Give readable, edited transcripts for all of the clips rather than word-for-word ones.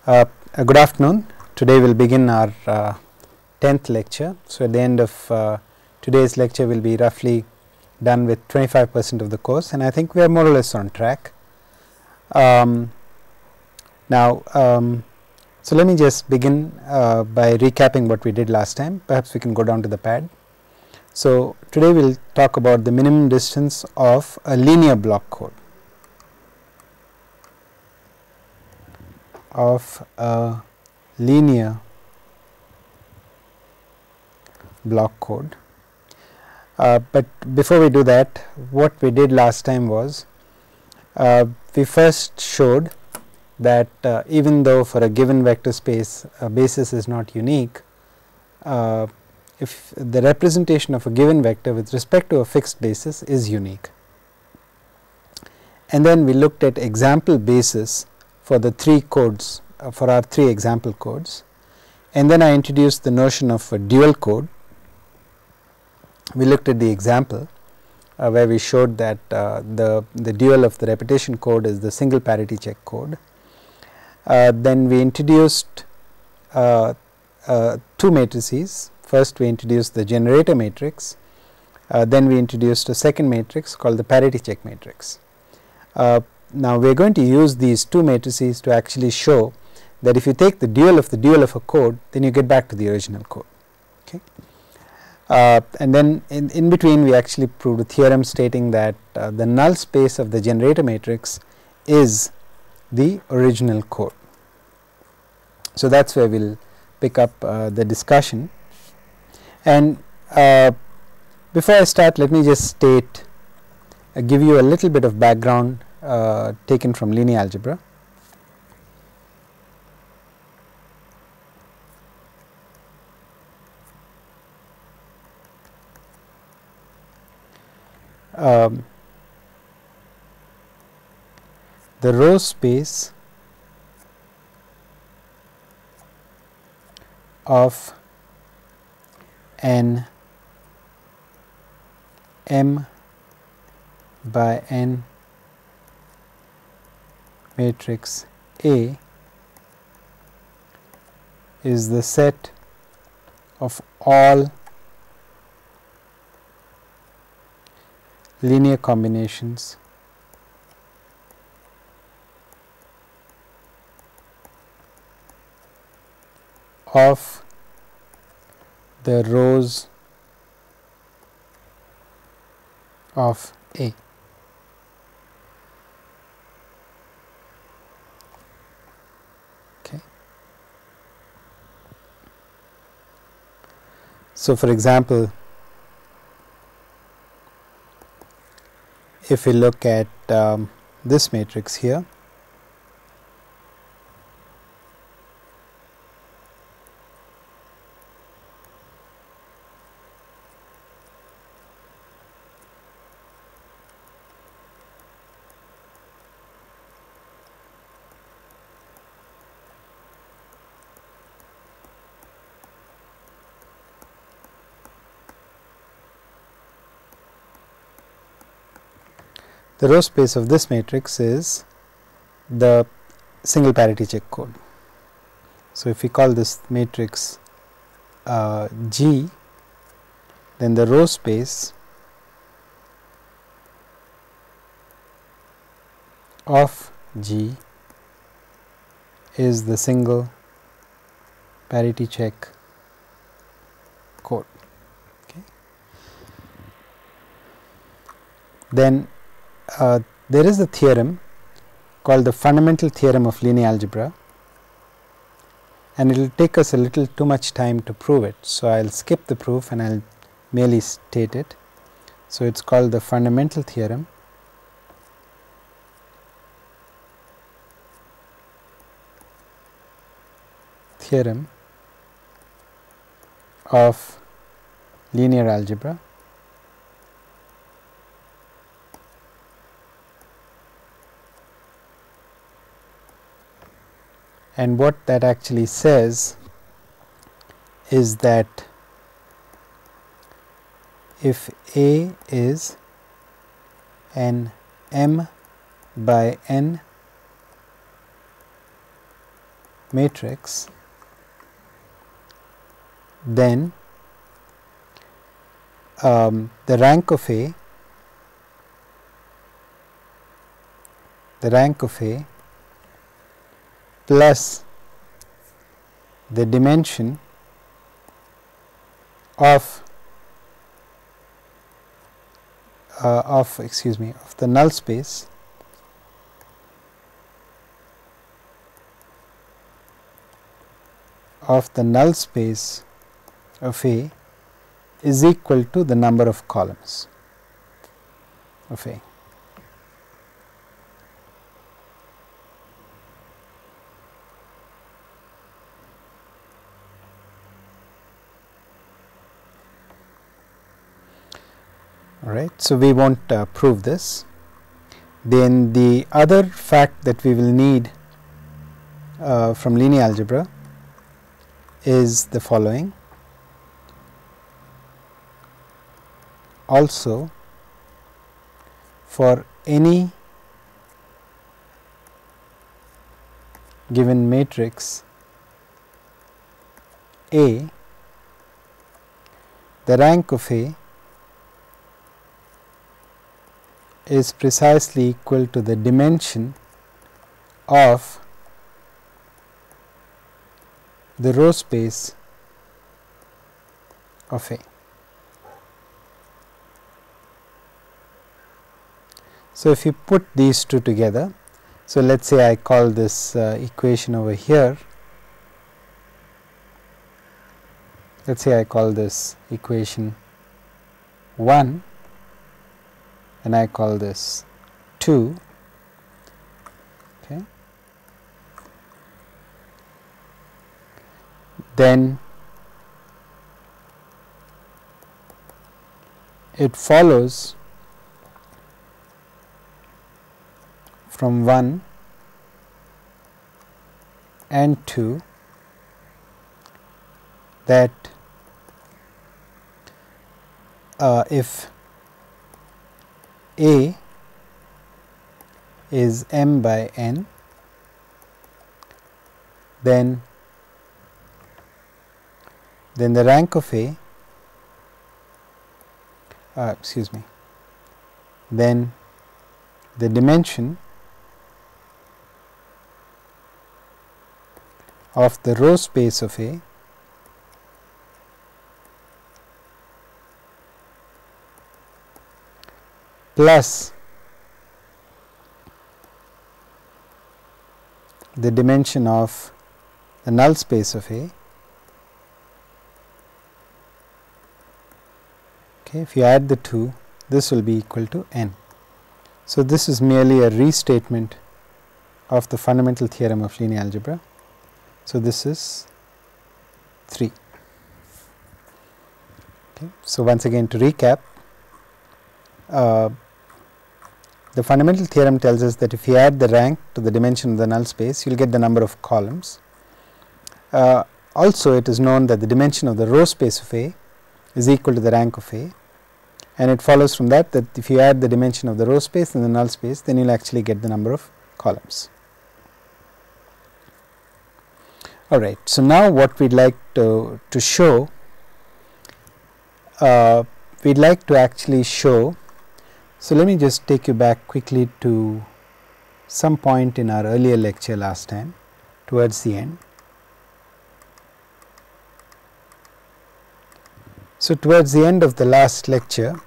Good afternoon. Today we will begin our 10th lecture. So, at the end of today's lecture we will be roughly done with 25% of the course, and I think we are more or less on track. So let me just begin by recapping what we did last time. Perhaps we can go down to the pad. So, today we will talk about the minimum distance of a linear block code. Of a linear block code. But before we do that, what we did last time was we first showed that even though for a given vector space a basis is not unique, if the representation of a given vector with respect to a fixed basis is unique. And then we looked at example basis for the three codes, for our three example codes, and then I introduced the notion of a dual code. We looked at the example where we showed that the dual of the repetition code is the single parity check code. Then we introduced two matrices. First we introduced the generator matrix, then we introduced a second matrix called the parity check matrix. Now we are going to use these two matrices to actually show that if you take the dual of a code, then you get back to the original code. Okay. And then in between we actually proved a theorem stating that the null space of the generator matrix is the original code. So that is where we will pick up the discussion. And before I start, let me just state, give you a little bit of background taken from linear algebra. The row space of an M by N matrix A is the set of all linear combinations of the rows of A. Okay. So, for example, if we look at this matrix here, the row space of this matrix is the single parity check code. So, if we call this matrix G, then the row space of G is the single parity check code. Okay. Then there is a theorem called the fundamental theorem of linear algebra, and it will take us a little too much time to prove it. So, I will skip the proof and I will merely state it. So, it is called the fundamental theorem of linear algebra. And what that actually says is that if A is an M by N matrix, then the rank of A plus the dimension of the null space of A is equal to the number of columns of A. All right. So, we will not prove this. Then the other fact that we will need from linear algebra is the following. Also, for any given matrix A, the rank of A is precisely equal to the dimension of the row space of A. So, if you put these two together, so let us say I call this equation over here, let us say I call this equation 1 and I call this 2, okay. Then it follows from 1 and 2 that if A is m by n, then the rank of A then the dimension of the row space of A plus the dimension of the null space of A. Okay, if you add the two, this will be equal to n. So, this is merely a restatement of the fundamental theorem of linear algebra. So, this is 3. Okay. So, once again to recap, the fundamental theorem tells us that if you add the rank to the dimension of the null space, you will get the number of columns. Also, it is known that the dimension of the row space of A is equal to the rank of A, and it follows from that if you add the dimension of the row space and the null space, then you will actually get the number of columns. All right. So, now what we would like to show, we would like to actually show. So, let me just take you back quickly to some point in our earlier lecture last time towards the end. So, towards the end of the last lecture,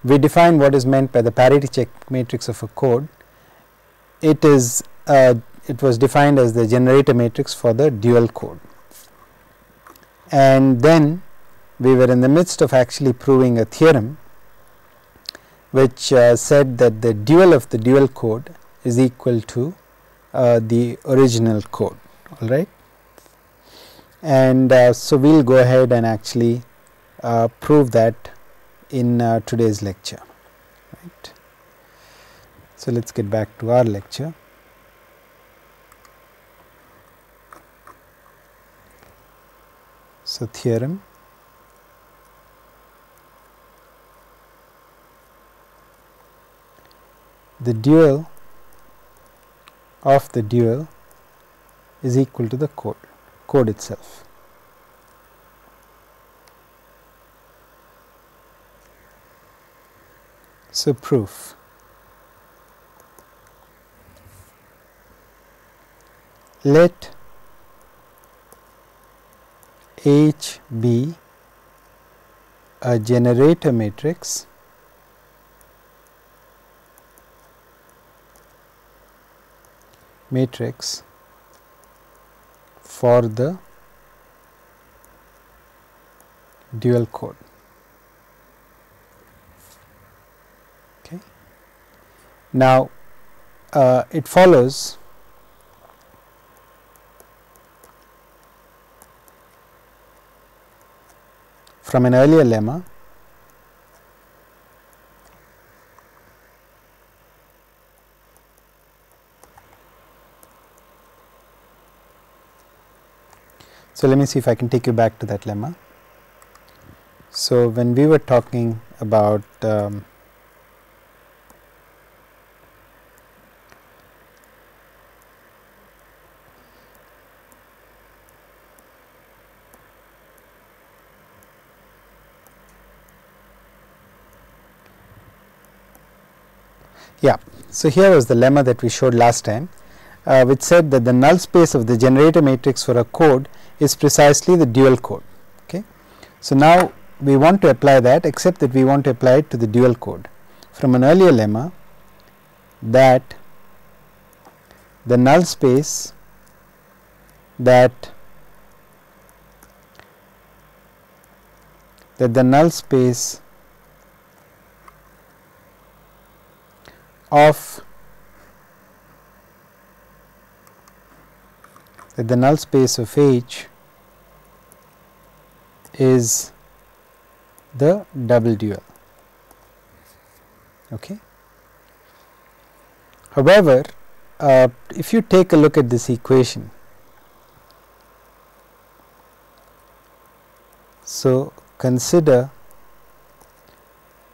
we defined what is meant by the parity check matrix of a code. It is it was defined as the generator matrix for the dual code, and then we were in the midst of actually proving a theorem which said that the dual of the dual code is equal to the original code, all right. And so, we will go ahead and actually prove that in today's lecture, right. So, let us get back to our lecture. So, theorem, the dual of the dual is equal to the code itself. So, proof. Let H be a generator matrix for the dual code. Okay. Now, it follows from an earlier lemma So, let me see if I can take you back to that lemma. So, when we were talking about so here was the lemma that we showed last time, which said that the null space of the generator matrix for a code is precisely the dual code. Okay. So, now we want to apply that, except that we want to apply it to the dual code from an earlier lemma that the null space of H is the double dual. Okay. However, if you take a look at this equation, so consider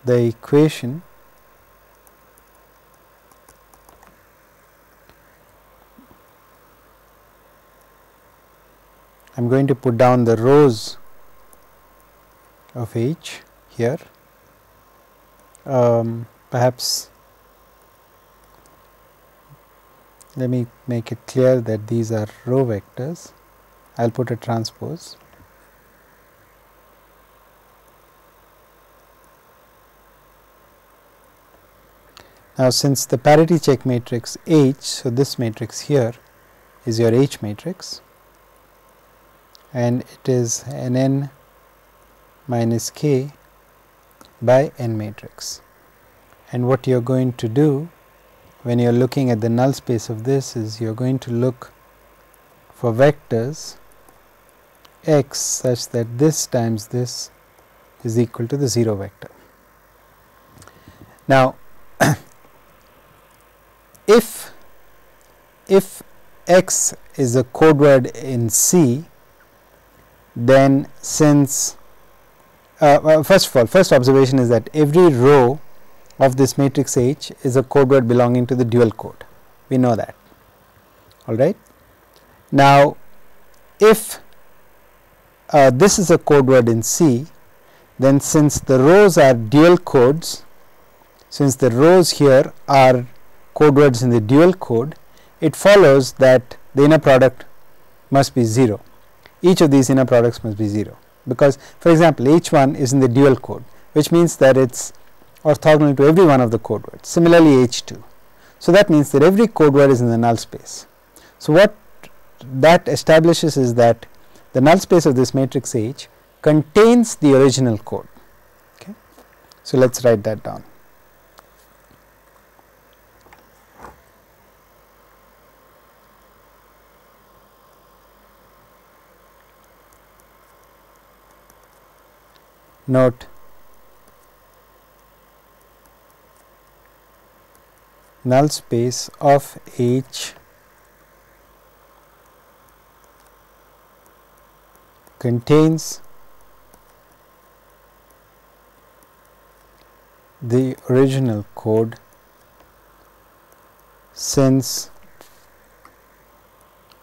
the equation I am going to put down the rows of H here. Perhaps let me make it clear that these are row vectors. I will put a transpose. Now, since the parity check matrix H, so this matrix here is your H matrix, and it is an n minus k by n matrix. And what you are going to do when you are looking at the null space of this is you are going to look for vectors x such that this times this is equal to the 0 vector. Now, if x is a code word in C, then since first of all, first observation is that every row of this matrix H is a code word belonging to the dual code. We know that. All right. Now, if this is a code word in C, then since the rows are dual codes, since the rows here are code words in the dual code, it follows that the inner product must be 0. Each of these inner products must be 0, because for example, H1 is in the dual code, which means that it is orthogonal to every one of the code words. Similarly, H2. So, that means that every code word is in the null space. So, what that establishes is that the null space of this matrix H contains the original code. Okay. So, let us write that down. Note, null space of H contains the original code since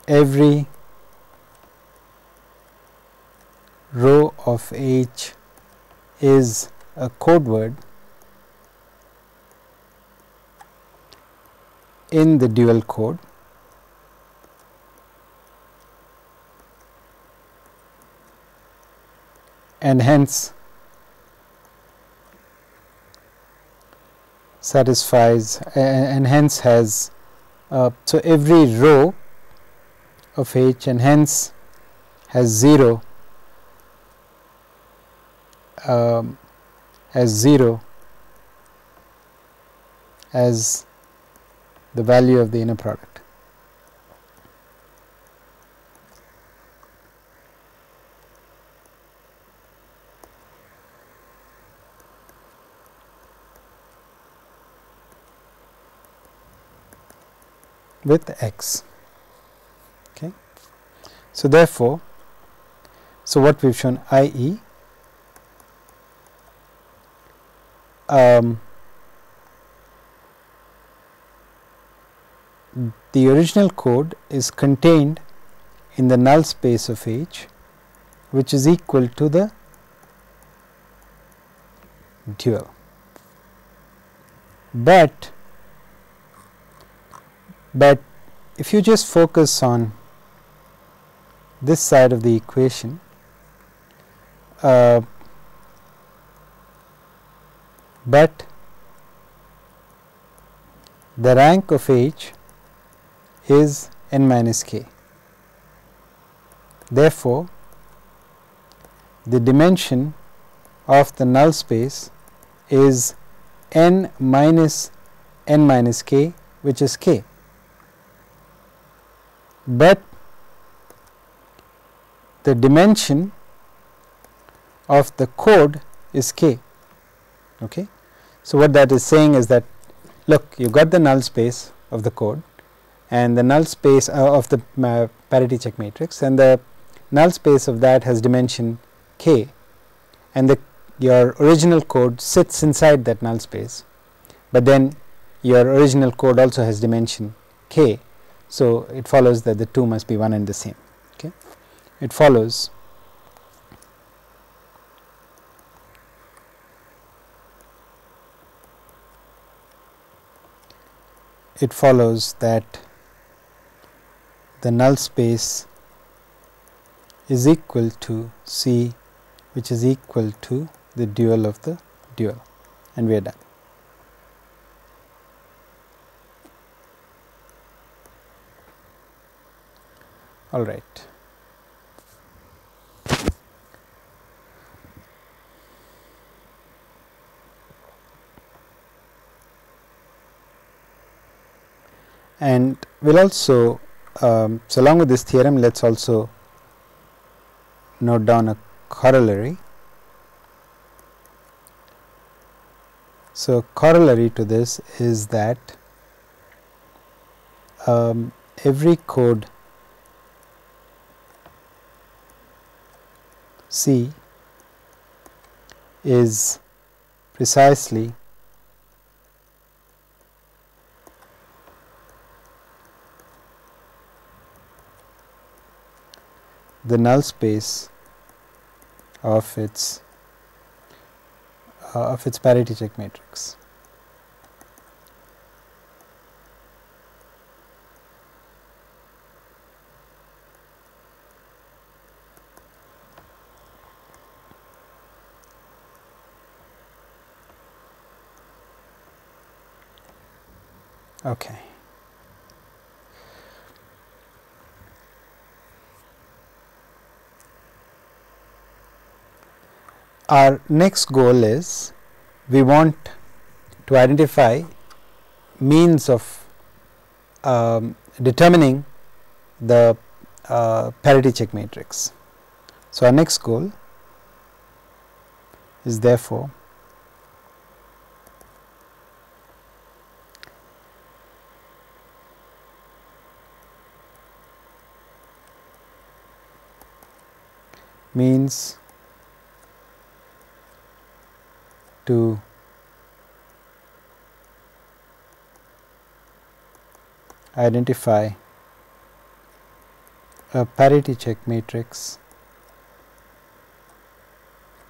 every row of H is a code word in the dual code, and hence satisfies and hence has so every row of H and hence has 0 as the value of the inner product. With X. Okay. So, therefore, so what we have shown, i.e., the original code is contained in the null space of H, which is equal to the dual. But if you just focus on this side of the equation, but the rank of H is n minus k. Therefore, the dimension of the null space is n minus k, which is k. But the dimension of the code is k. Okay. So, what that is saying is that, look, you got the null space of the code and the null space of the parity check matrix, and the null space of that has dimension k, and your original code sits inside that null space, but then your original code also has dimension k. So, it follows that the two must be one and the same. Okay. It follows that the null space is equal to C, which is equal to the dual of the dual, and we are done. All right. And we will also, so along with this theorem, let us also note down a corollary. So, corollary to this is that every code C is precisely the null space of its parity check matrix. Okay. Our next goal is we want to identify means of determining the parity check matrix. So, our next goal is therefore means to identify a parity check matrix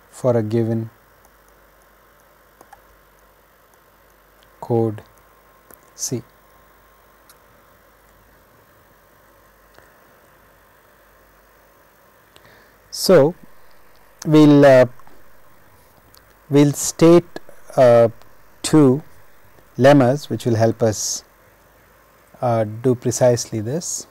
for a given code C. So, we'll state two lemmas which will help us do precisely this.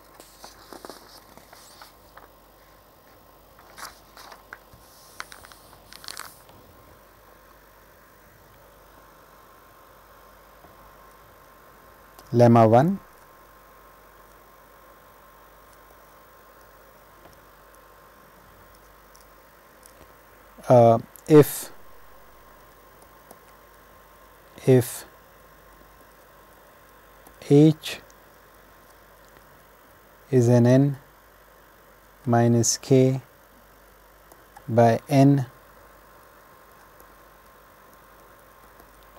Lemma 1, if H is an n minus k by n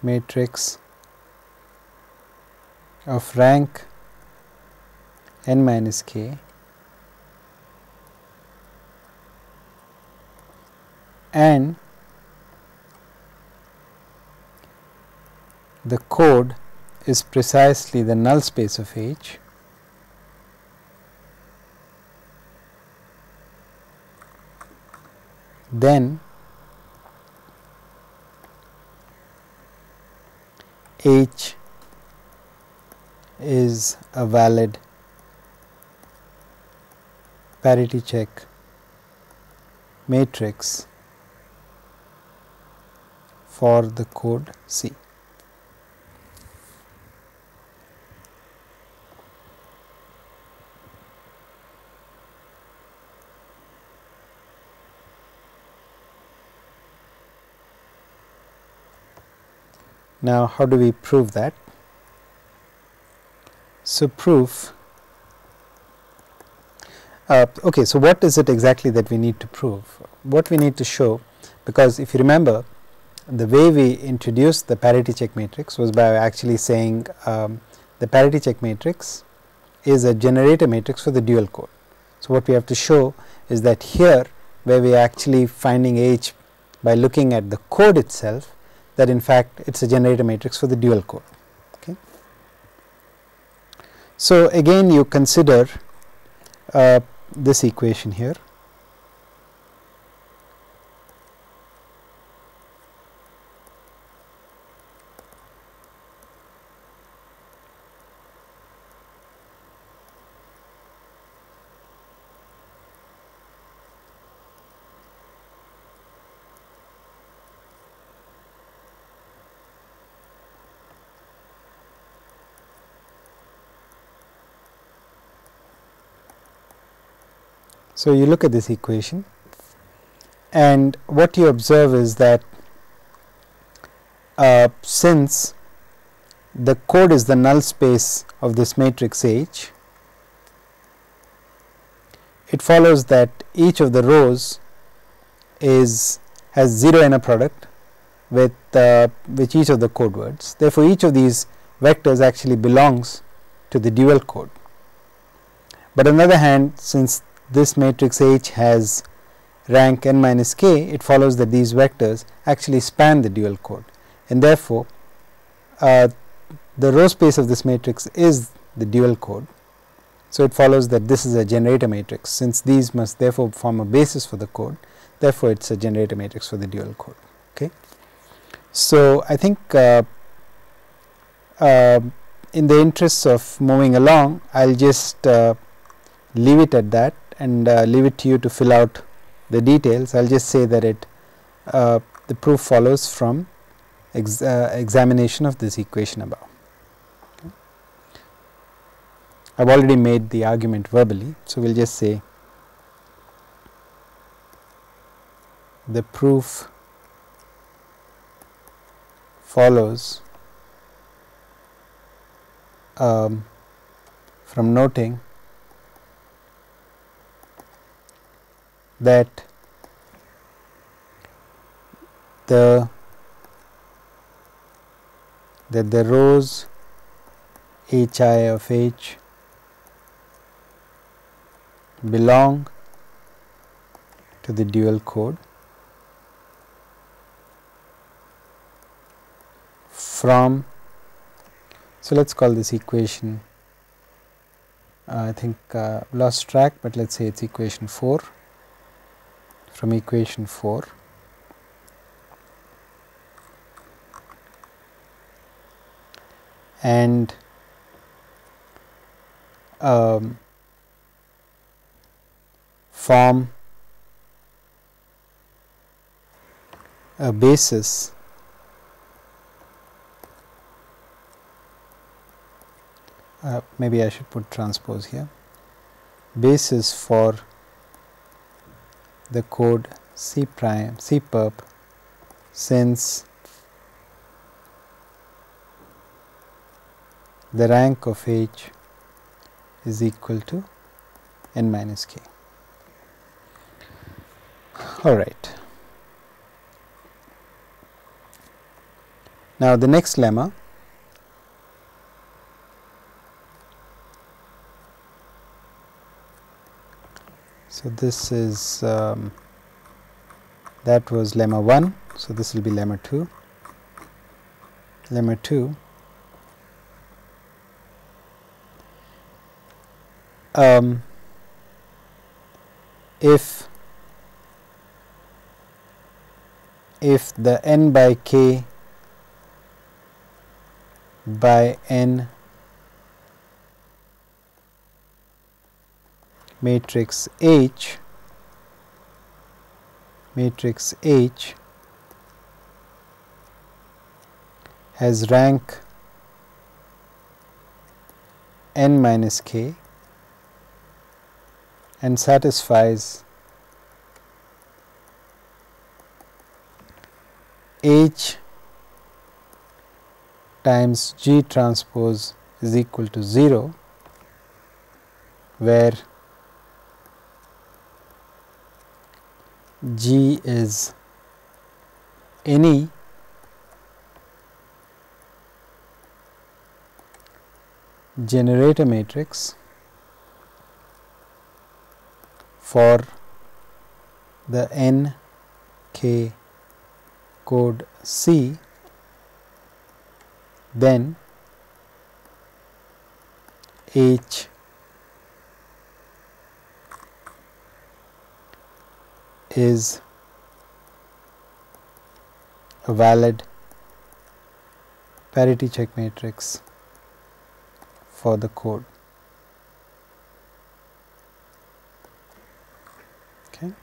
matrix of rank n minus k, and the code is precisely the null space of H, then H is a valid parity check matrix for the code C. Now, how do we prove that? So, proof okay, so what is it exactly that we need to prove? What we need to show, because if you remember, the way we introduced the parity check matrix was by actually saying the parity check matrix is a generator matrix for the dual code. So, what we have to show is that here, where we are actually finding H by looking at the code itself, that in fact it is a generator matrix for the dual code. Okay. So, again you consider this equation here. So, you look at this equation, and what you observe is that since the code is the null space of this matrix H, it follows that each of the rows has zero inner product with each of the code words. Therefore, each of these vectors actually belongs to the dual code. But on the other hand, since this matrix H has rank n minus k, it follows that these vectors actually span the dual code, and therefore, the row space of this matrix is the dual code. So, it follows that this is a generator matrix, since these must therefore form a basis for the code, therefore, it is a generator matrix for the dual code. Okay. So, I think in the interests of moving along, I will just leave it at that and leave it to you to fill out the details. I will just say that the proof follows from examination of this equation above. Okay. I have already made the argument verbally, so we will just say the proof follows from noting that the rows Hi of H belong to the dual code from, so let us call this equation, I think lost track, but let us say it is equation 4, from equation 4 and form a basis maybe I should put transpose here, basis for the code C prime C perp, since the rank of H is equal to n minus k. All right. Now, the next lemma, so this is that was lemma 1, so this will be lemma 2. Lemma 2, if the n by k by n matrix H has rank n minus k and satisfies H times G transpose is equal to 0, where G is any generator matrix for the n k code C, then H is a valid parity check matrix for the code. Okay.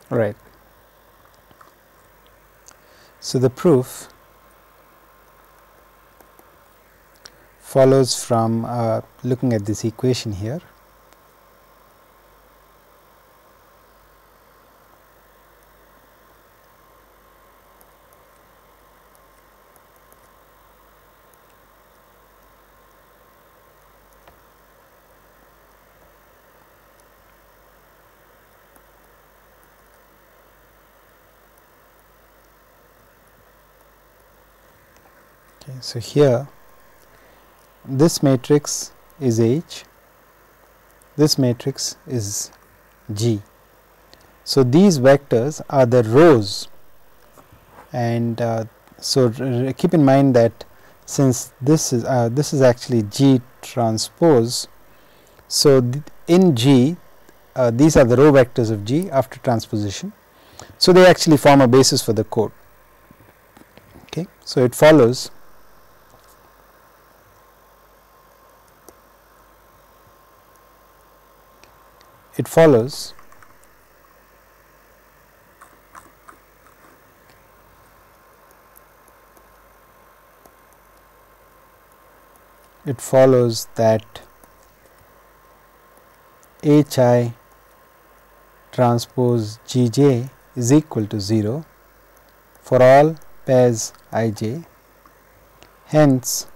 Right. So, the proof follows from looking at this equation here. Okay, so, here this matrix is H, this matrix is G. So, these vectors are the rows, and so keep in mind that since this is actually G transpose. So, in G these are the row vectors of G after transposition. So, they actually form a basis for the code. Okay. So, it follows it follows that HI transpose Gj is equal to 0 for all pairs ij. Hence,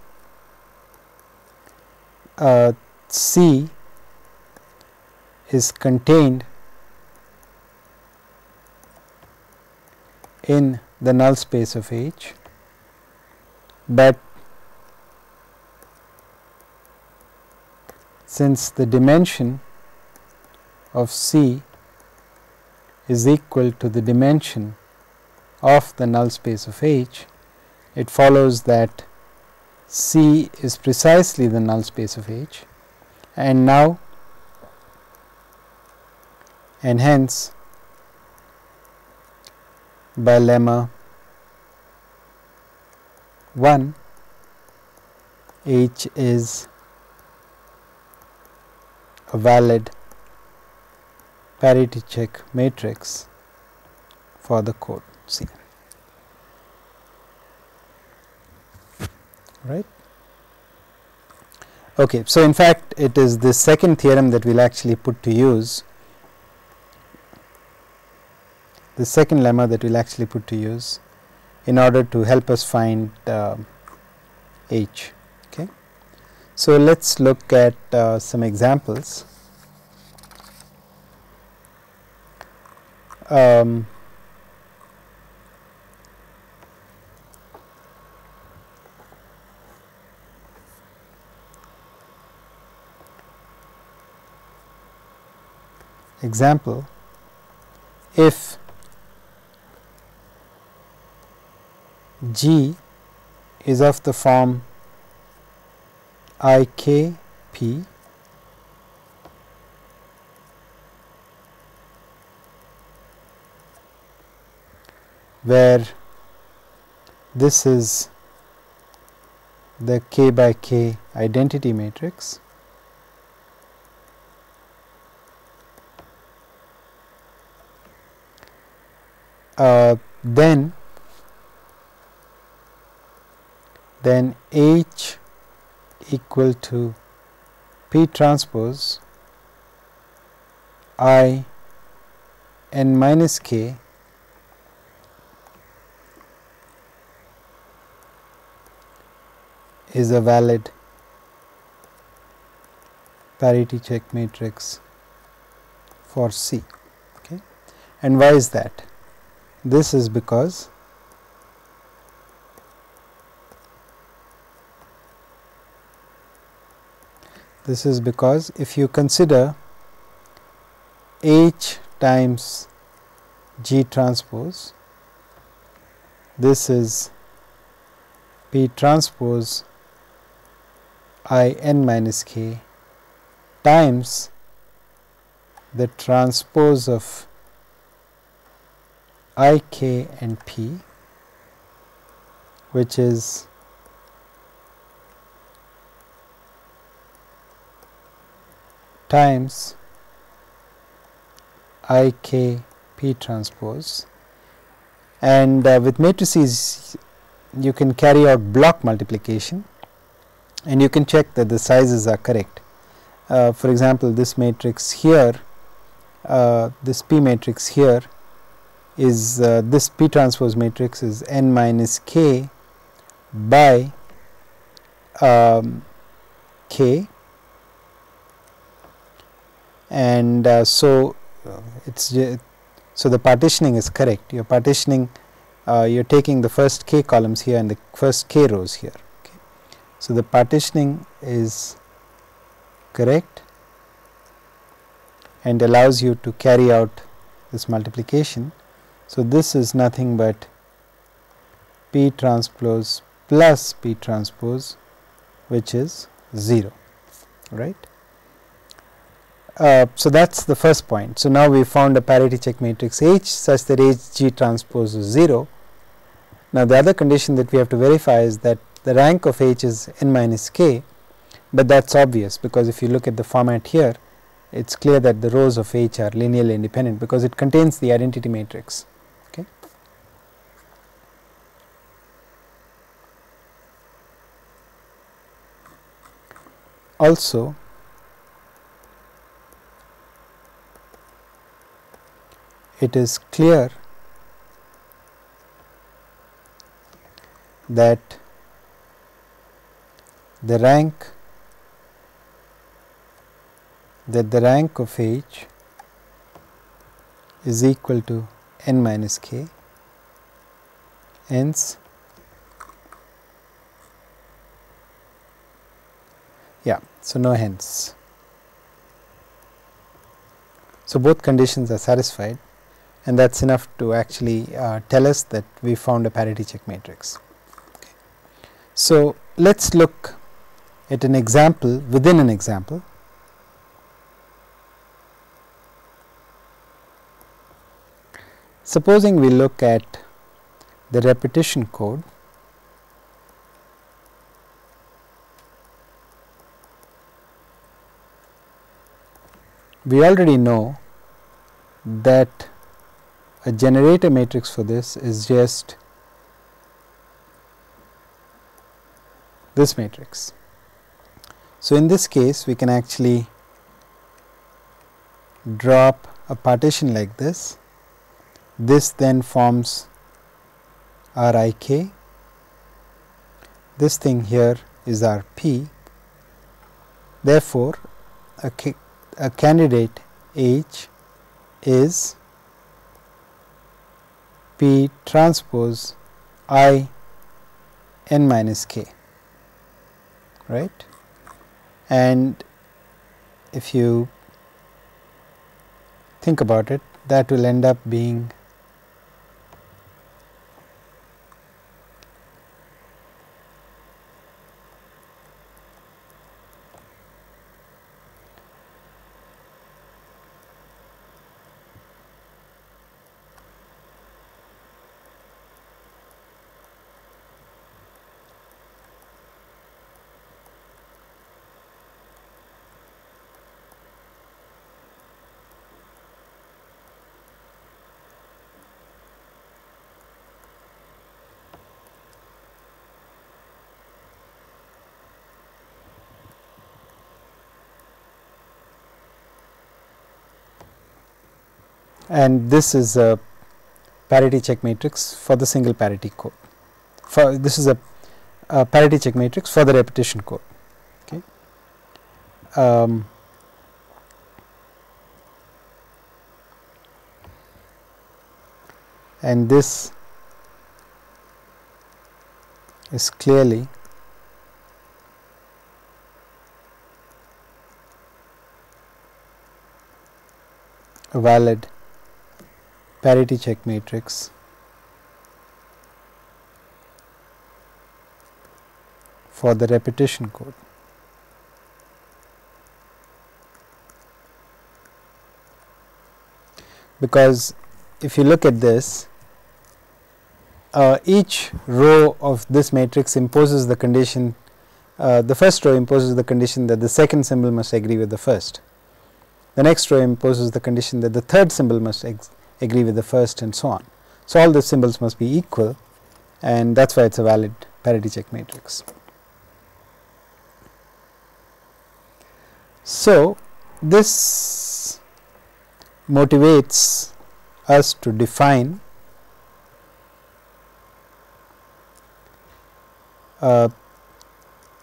C is contained in the null space of H, but since the dimension of C is equal to the dimension of the null space of H, it follows that C is precisely the null space of H, and hence by lemma 1, H is a valid parity check matrix for the code C. Right. Okay, so in fact it is this second theorem that we will actually put to use, the second lemma that we will actually put to use in order to help us find H. Okay. So let us look at some examples. Example, if G is of the form IKP, where this is the K by K identity matrix, then H equal to P transpose I n minus k is a valid parity check matrix for C. Okay. And why is that? This is because if you consider H times G transpose, this is P transpose I n minus k times the transpose of I k and p, which is times I k p transpose, and with matrices you can carry out block multiplication and you can check that the sizes are correct. For example, this matrix here, this P matrix here is this P transpose matrix is n minus k by k, and so the partitioning is correct. You are partitioning, you are taking the first k columns here and the first k rows here. Okay. So the partitioning is correct and allows you to carry out this multiplication. So this is nothing but P transpose plus P transpose, which is 0, right. So that is the first point. So now we found a parity check matrix H such that H G transpose is 0. Now the other condition that we have to verify is that the rank of H is n minus k, but that is obvious because if you look at the format here, it is clear that the rows of H are linearly independent because it contains the identity matrix. Okay. also it is clear that the rank of H is equal to n minus k, hence so no hence. So both conditions are satisfied, and that is enough to actually tell us that we found a parity check matrix. Okay. So let us look at an example within an example. Supposing we look at the repetition code. We already know that a generator matrix for this is just this matrix. So in this case we can actually drop a partition like this. This then forms our ik, this thing here is our p. Therefore a candidate H is P transpose I n minus k, right. And if you think about it, that will end up being and this is a parity check matrix for the single parity code. This is a parity check matrix for the repetition code. Okay. And this is clearly a valid parity check matrix for the repetition code. Because if you look at this, each row of this matrix imposes the condition, the first row imposes the condition that the second symbol must agree with the first. The next row imposes the condition that the third symbol must agree with the first, and so on. So all the symbols must be equal, and that is why it is a valid parity check matrix. So this motivates us to define the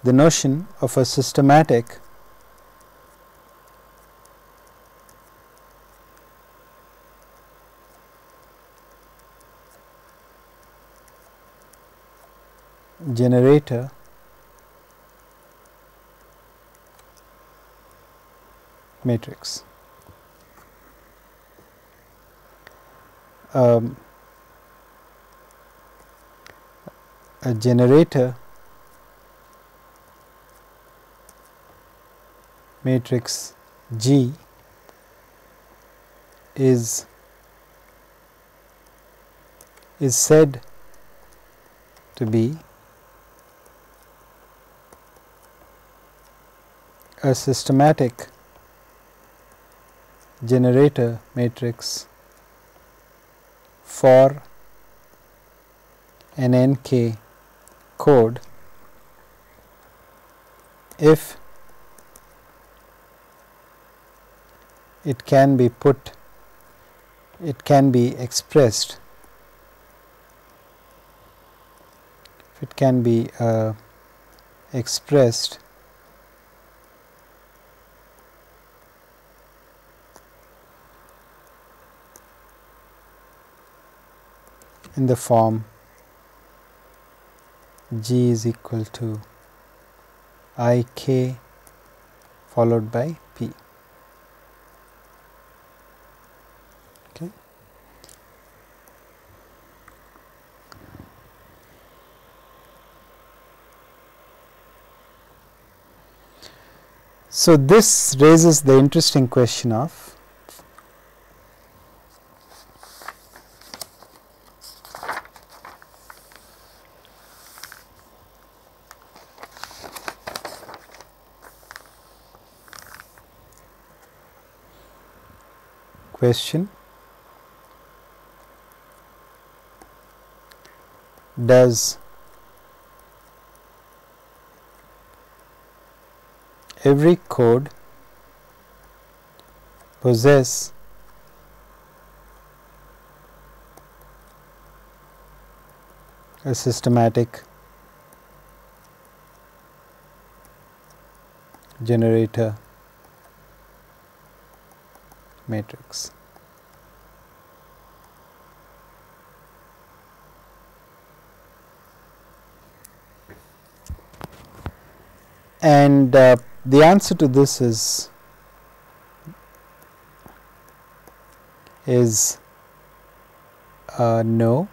notion of a systematic generator matrix. A generator matrix G is said to be a systematic generator matrix for an NK code if it can be expressed, expressed in the form G is equal to I k followed by P. Okay. So, this raises the interesting question of does every code possess a systematic generator matrix? And the answer to this is no.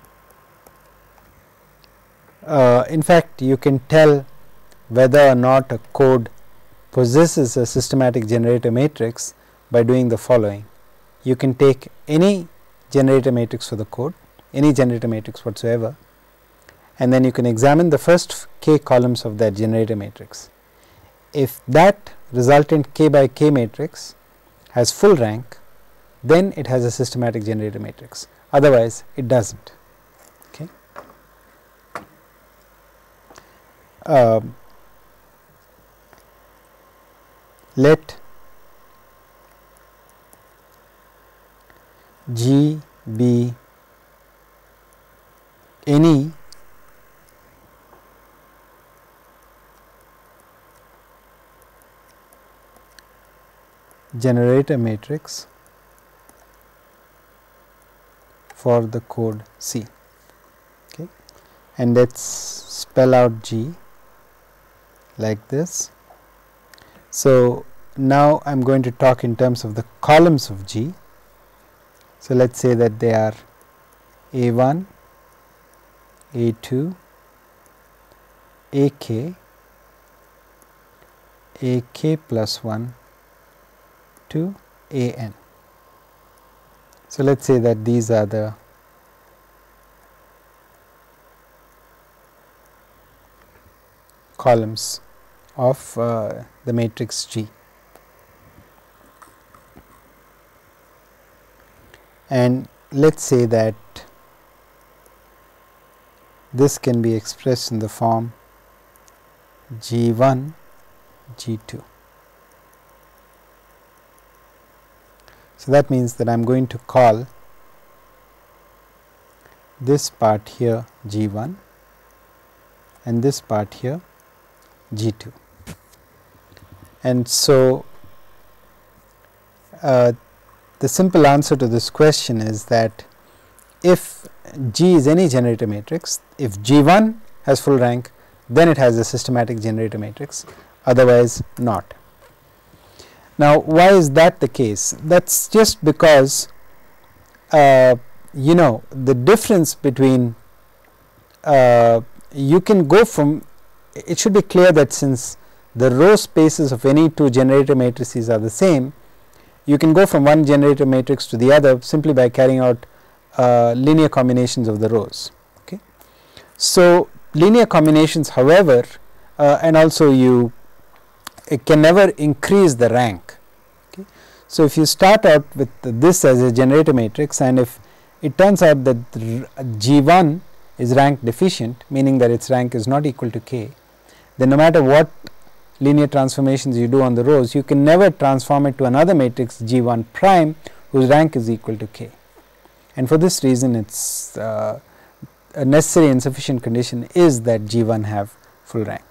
In fact, you can tell whether or not a code possesses a systematic generator matrix by doing the following. You can take any generator matrix for the code, any generator matrix whatsoever, and then you can examine the first k columns of that generator matrix. If that resultant k by k matrix has full rank, then it has a systematic generator matrix, otherwise it does not. Okay. Let G be any generator matrix for the code C. Okay. And let us spell out G like this. So, now I am going to talk in terms of the columns of G. So, let us say that they are A1, A2, AK, AK plus 1 to AN. So, let us say that these are the columns of the matrix G. And let us say that this can be expressed in the form G1, G2. So, that means that I am going to call this part here G1 and this part here G2. And so, the simple answer to this question is that if G is any generator matrix, if G1 has full rank, then it has a systematic generator matrix, otherwise not. Now, why is that the case? That is just because you know, the difference between you can go from, it should be clear that since the row spaces of any two generator matrices are the same, you can go from one generator matrix to the other simply by carrying out linear combinations of the rows. Okay. So, linear combinations, however, and also it can never increase the rank. Okay. So, if you start out with this as a generator matrix, and if it turns out that G1 is rank deficient, meaning that its rank is not equal to k, then no matter what linear transformations you do on the rows, you can never transform it to another matrix G1 prime whose rank is equal to k. And for this reason, it's a necessary and sufficient condition is that G1 have full rank.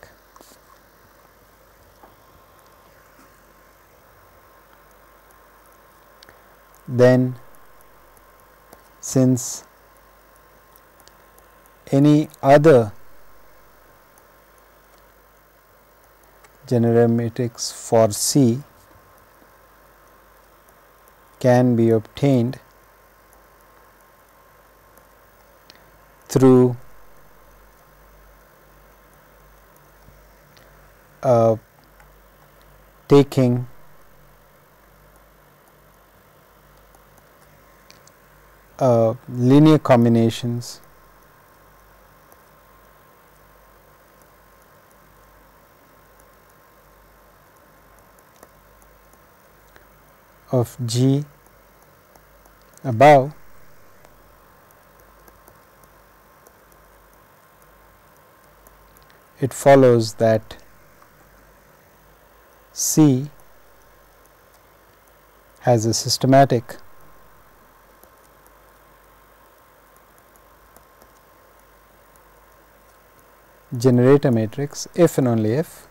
Then, since any other generator matrix for C can be obtained through taking linear combinations of G above it follows that C has a systematic generator matrix if and only if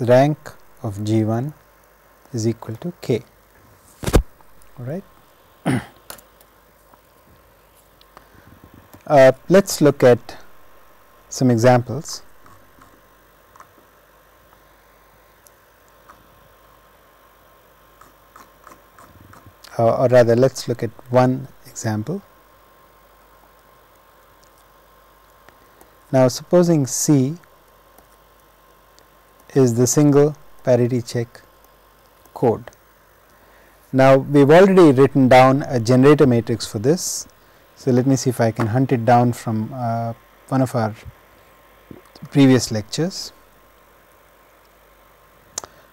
rank of G1 is equal to k. All right. Let us look at some examples. Or rather, let us look at one example. Now, supposing C is the single parity check code. Now, we have already written down a generator matrix for this. So, let me see if I can hunt it down from one of our previous lectures.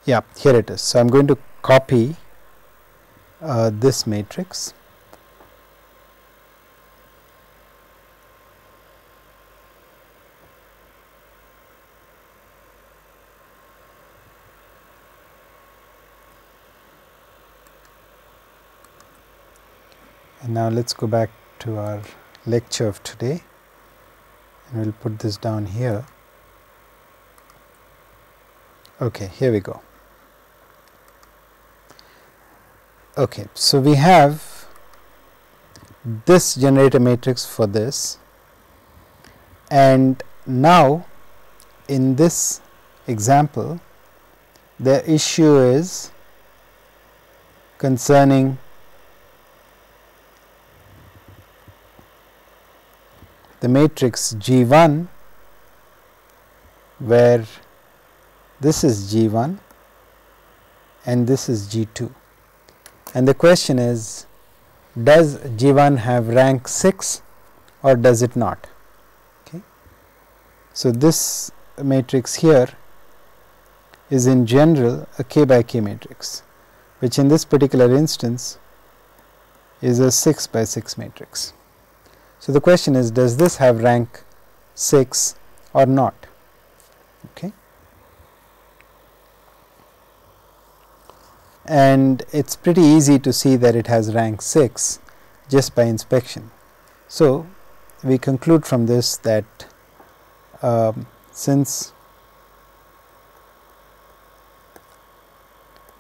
Yeah, here it is. So, I am going to copy this matrix. And now, let us go back to our lecture of today, and we will put this down here. Okay, here we go. Okay, so we have this generator matrix for this, and now in this example the issue is concerning the matrix G1, where this is G1 and this is G2, and the question is, does G1 have rank 6 or does it not? Okay. So, this matrix here is in general a k by k matrix, which in this particular instance is a 6 by 6 matrix. So, the question is, does this have rank 6 or not? Okay. And it is pretty easy to see that it has rank 6 just by inspection. So, we conclude from this that since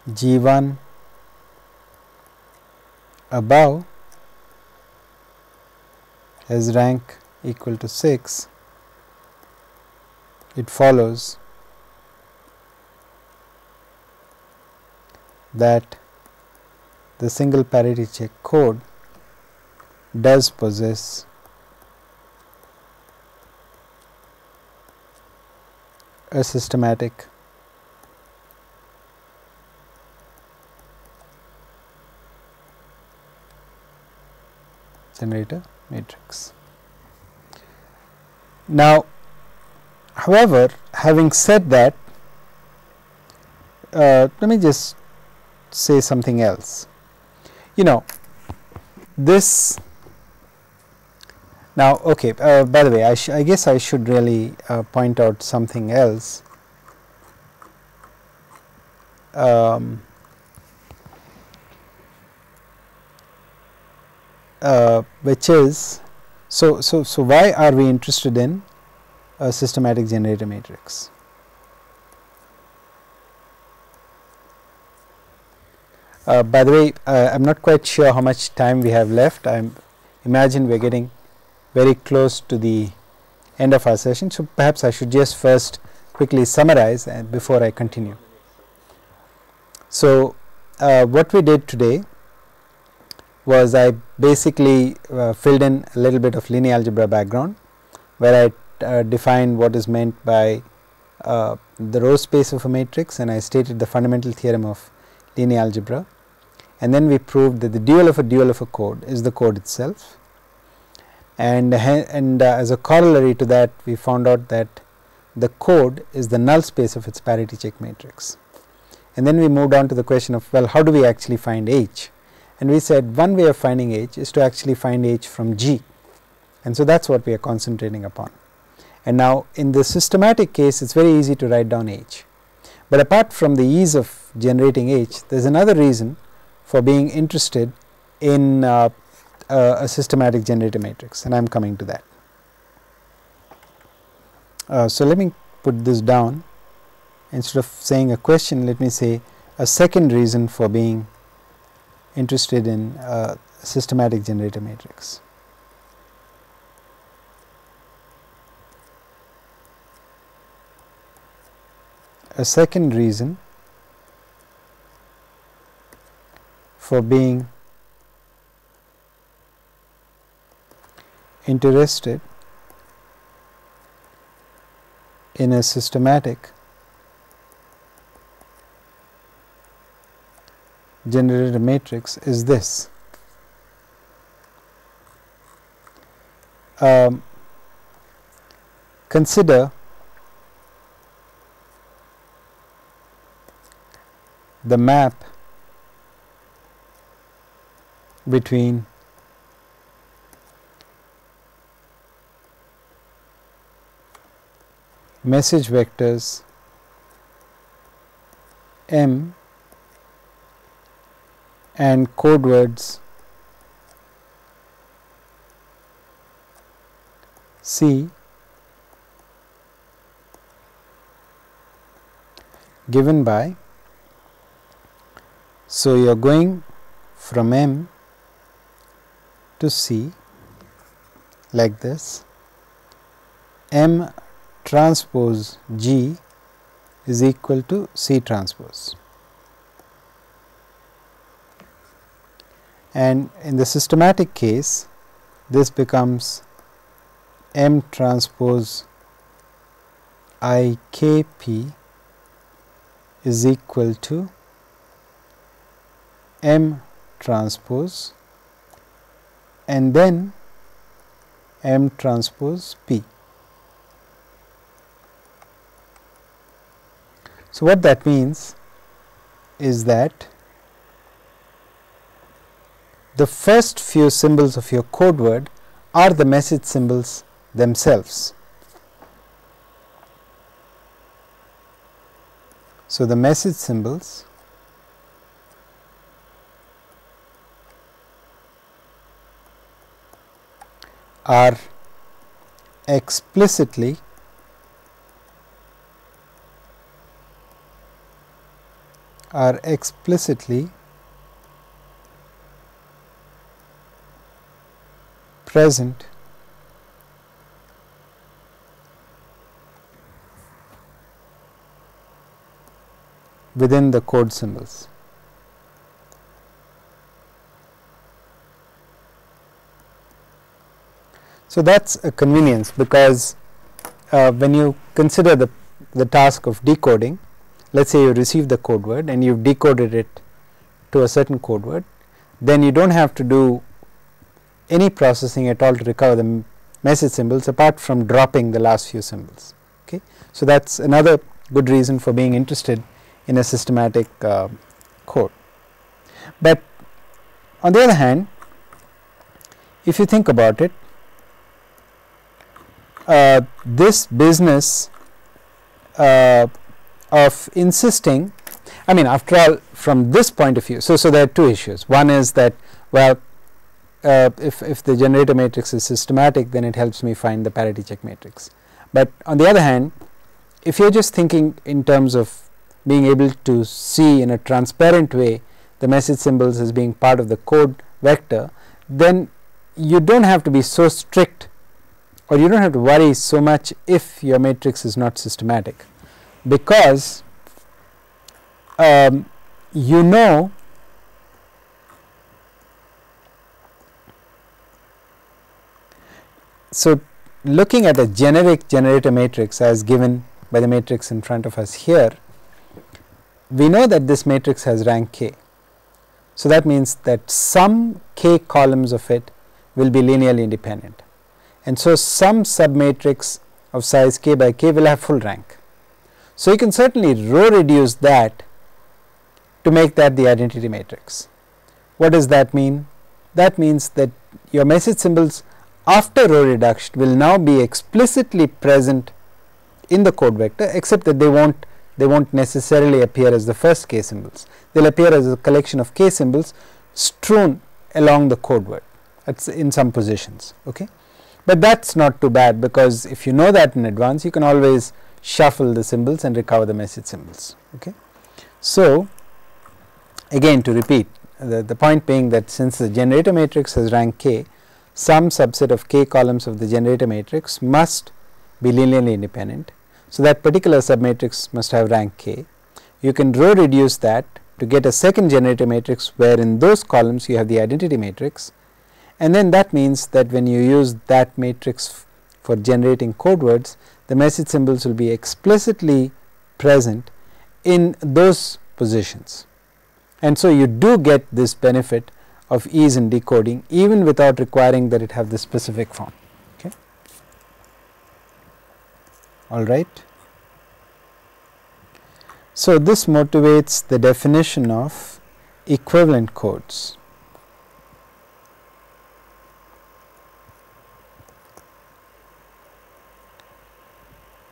G1 above has rank equal to 6, it follows that the single parity check code does possess a systematic generator matrix. Now, however, having said that, let me just say something else. You know, this Now, okay, by the way, I guess I should really point out something else. Which is, so why are we interested in a systematic generator matrix? By the way, I am not quite sure how much time we have left. I imagine we are getting very close to the end of our session. So, perhaps I should just first quickly summarize before I continue. So, what we did today was I basically filled in a little bit of linear algebra background, where I defined what is meant by the row space of a matrix, and I stated the fundamental theorem of linear algebra. And then we proved that the dual of a code is the code itself, and as a corollary to that, we found out that the code is the null space of its parity check matrix. And then we moved on to the question of, well, how do we actually find H? And we said one way of finding H is to actually find H from G, and so that is what we are concentrating upon. And now, in the systematic case, it is very easy to write down H, but apart from the ease of generating H, there is another reason for being interested in a systematic generator matrix, and I am coming to that. So, let me put this down. Instead of saying a question, let me say a second reason for being interested in a systematic generator matrix. A second reason for being interested in a systematic generator matrix is this. Consider the map between message vectors M and code words C given by, so you are going from M to C like this. M transpose G is equal to C transpose, and in the systematic case this becomes M transpose I K P is equal to M transpose and then M transpose P. So, what that means is that the first few symbols of your code word are the message symbols themselves. So, the message symbols are explicitly present within the code symbols. So, that is a convenience, because when you consider the task of decoding, let us say you receive the code word and you have decoded it to a certain code word, then you do not have to do any processing at all to recover the message symbols apart from dropping the last few symbols. Okay. So, that is another good reason for being interested in a systematic code. But on the other hand, if you think about it, this business of insisting, I mean, after all, from this point of view, so there are two issues. One is that, well, if the generator matrix is systematic, then it helps me find the parity check matrix. But on the other hand, if you are just thinking in terms of being able to see in a transparent way the message symbols as being part of the code vector, then you do not have to be so strict, or you do not have to worry so much if your matrix is not systematic, because you know so looking at a generic generator matrix as given by the matrix in front of us here, we know that this matrix has rank k. So that means that some k columns of it will be linearly independent, and so some submatrix of size k by k will have full rank. So you can certainly row reduce that to make that the identity matrix. What does that mean? That means that your message symbols after row reduction will now be explicitly present in the code vector, except that they won't necessarily appear as the first k symbols. They will appear as a collection of k symbols strewn along the code word in some positions. Okay, but that's not too bad, because if you know that in advance, you can always shuffle the symbols and recover the message symbols. Okay, so again, to repeat, the point being that since the generator matrix has rank k, some subset of k columns of the generator matrix must be linearly independent. So that particular submatrix must have rank k. You can row reduce that to get a second generator matrix where in those columns you have the identity matrix, and then that means that when you use that matrix for generating code words, the message symbols will be explicitly present in those positions, and so you do get this benefit of ease in decoding even without requiring that it have the specific form. Okay. All right. So this motivates the definition of equivalent codes.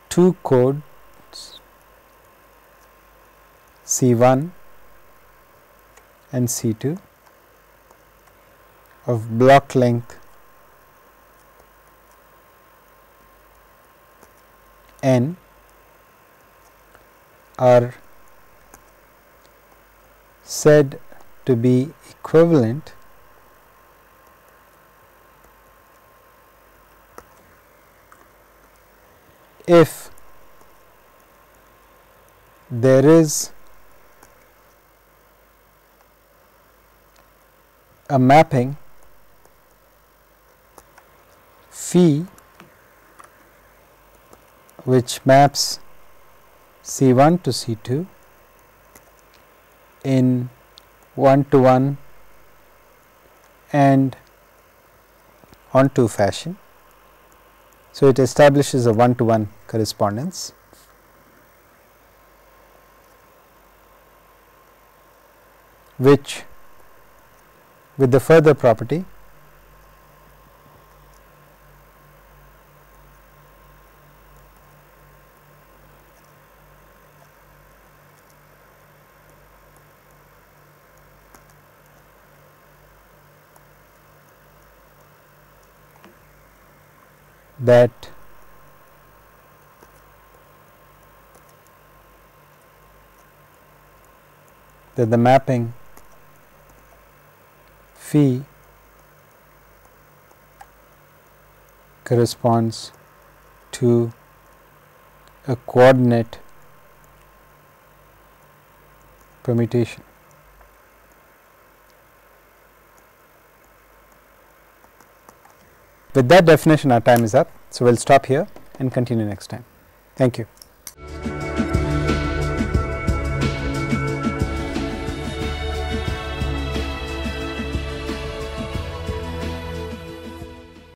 Two codes C1 and C2 of block length n are said to be equivalent if there is a mapping phi which maps C1 to C2 in 1-to-1 and onto fashion. So it establishes a 1-to-1 correspondence. Which with the further property that the mapping phi corresponds to a coordinate permutation. With that definition, our time is up. So, we will stop here and continue next time. Thank you.